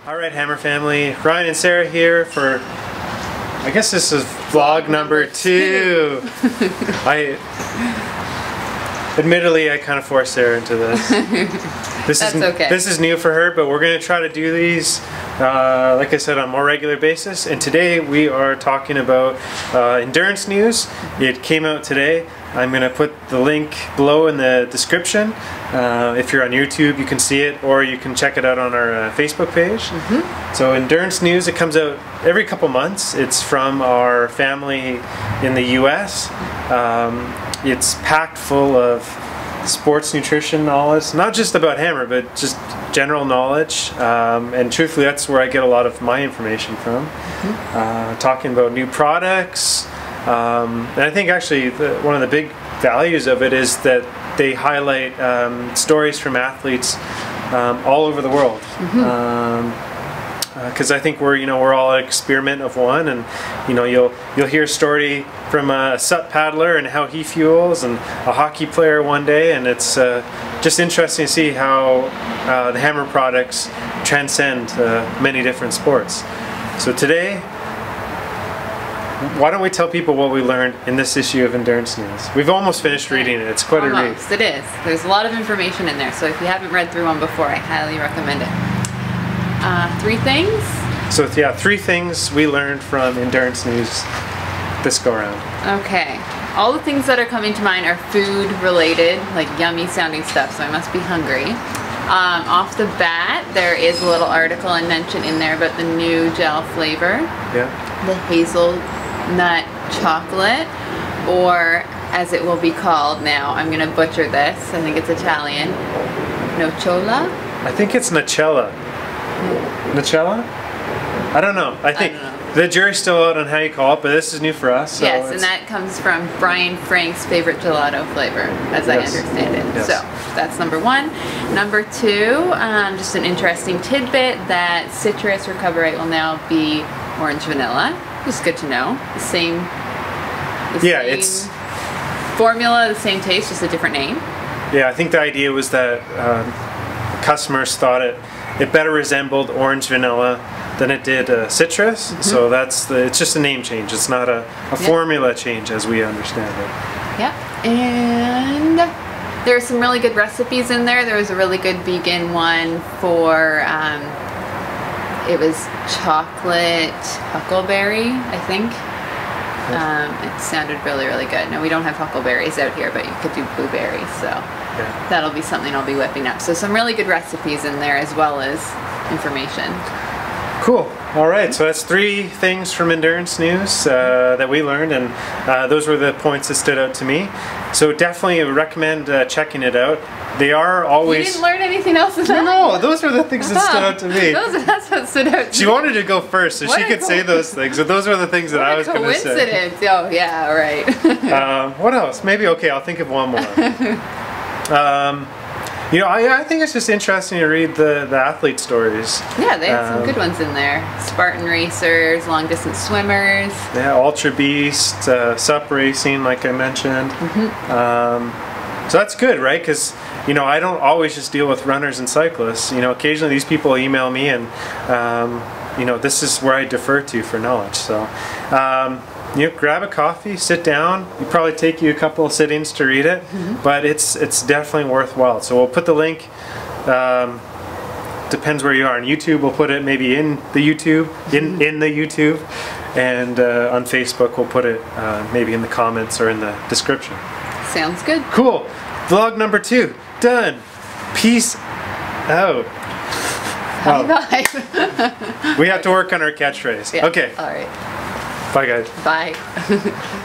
Alright, Hammer family, Ryan and Sarah here for, I guess this is vlog number 2. Admittedly, I kind of forced Sarah into this. That's okay. This is new for her, but we're going to try to do these, like I said, on a more regular basis. And today we are talking about endurance news. It came out today. I'm going to put the link below in the description. If you're on YouTube, you can see it, or you can check it out on our Facebook page. So endurance news, it comes out every couple months. It's from our family in the US. It's packed full of sports nutrition knowledge, not just about Hammer, but just general knowledge. And truthfully, that's where I get a lot of my information from. Talking about new products. And I think actually one of the big values of it is that they highlight stories from athletes all over the world. Because I think we're all an experiment of one, and you'll hear a story from a SUP paddler and how he fuels, and a hockey player one day, and it's just interesting to see how the Hammer products transcend many different sports. So today, why don't we tell people what we learned in this issue of Endurance News? We've almost finished reading it. It's quite a read. It is. There's a lot of information in there, so if you haven't read through one before, I highly recommend it. 3 things? So yeah, 3 things we learned from Endurance News this go around. Okay. All the things that are coming to mind are food related, like yummy sounding stuff, so I must be hungry. Off the bat, there is a little article and mention in there about the new gel flavor. Yeah. The hazelnut chocolate, or as it will be called now, I'm going to butcher this, I think it's Italian, nocciola? I think it's Nocella. Nocella? I don't know. I think the jury's still out on how you call it, but this is new for us. So yes, and that comes from Brian Frank's favorite gelato flavor, as I understand it. Yes. So that's number 1. Number 2, just an interesting tidbit that citrus recovery will now be orange vanilla. Just good to know. The same it's formula, the same taste, just a different name. Yeah, I think the idea was that customers thought it better resembled orange vanilla than it did citrus. So it's just a name change. It's not a formula change as we understand it. Yep. And there's some really good recipes in there. There was a really good vegan one for it was chocolate huckleberry, I think. It sounded really, really good. Now we don't have huckleberries out here, but you could do blueberries, so that'll be something I'll be whipping up. So some really good recipes in there as well as information. Cool. All right, so that's 3 things from Endurance News that we learned, and those were the points that stood out to me. So definitely recommend checking it out. They are always... You didn't learn anything else in that? No, those were the things that stood out to me. That's what stood out to me. She wanted to go first, so she could say those things, but those were the things that I was going to say. Coincidence. Oh, yeah, right. What else? Maybe, okay, I'll think of one more. I think it's just interesting to read the athlete stories. Yeah, they have some good ones in there. Spartan racers, long distance swimmers. Yeah, Ultra Beast, SUP racing, like I mentioned. So that's good, right? Because I don't always just deal with runners and cyclists. Occasionally these people email me, and this is where I defer to for knowledge. So. Grab a coffee, sit down. It'll probably take you a couple of sittings to read it, but it's definitely worthwhile. So we'll put the link. Depends where you are. On YouTube, we'll put it maybe in the YouTube, in the YouTube, and on Facebook, we'll put it maybe in the comments or in the description. Sounds good. Cool. Vlog number 2 done. Peace out. Bye. We have to work on our catchphrase. Yeah. Okay. All right. Bye, guys. Bye.